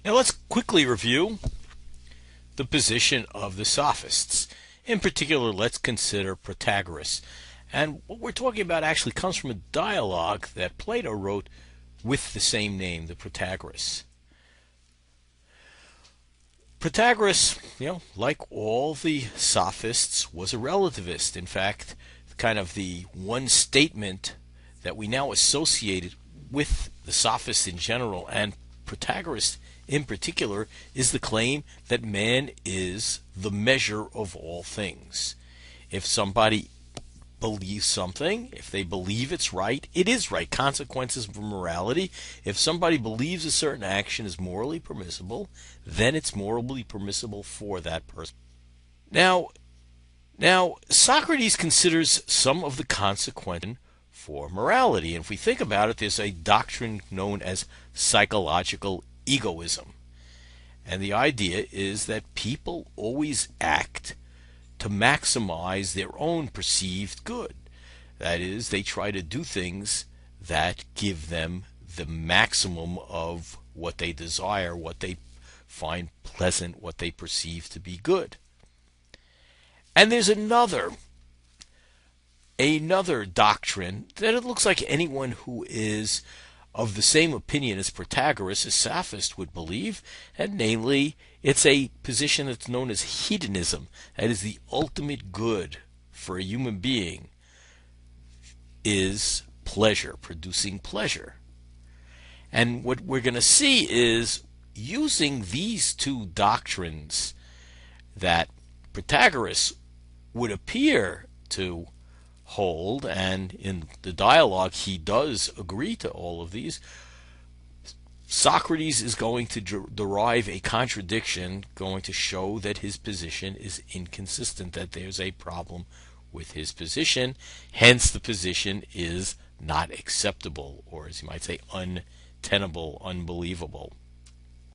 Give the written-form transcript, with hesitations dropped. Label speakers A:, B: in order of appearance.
A: Now let's quickly review the position of the Sophists. In particular, let's consider Protagoras. And what we're talking about actually comes from a dialogue that Plato wrote with the same name, the Protagoras. Protagoras, like all the Sophists, was a relativist. In fact, kind of the one statement that we now associate with the Sophists in general and Protagoras in particular is the claim that man is the measure of all things. If somebody believes something, if they believe it's right, it is right. Consequences for morality. If somebody believes a certain action is morally permissible, then it's morally permissible for that person. Now Socrates considers some of the consequences for morality. And if we think about it, there's a doctrine known as psychological egoism. And the idea is that people always act to maximize their own perceived good. That is, they try to do things that give them the maximum of what they desire, what they find pleasant, what they perceive to be good. And there's another doctrine that it looks like anyone who is of the same opinion as Protagoras, a Sophist, would believe, and namely, it's a position that's known as hedonism. That is, the ultimate good for a human being is pleasure, producing pleasure. And what we're going to see is using these two doctrines that Protagoras would appear to hold, and in the dialogue he does agree to all of these, Socrates is going to derive a contradiction, going to show that his position is inconsistent, that there's a problem with his position, hence the position is not acceptable, or as you might say, untenable, unbelievable.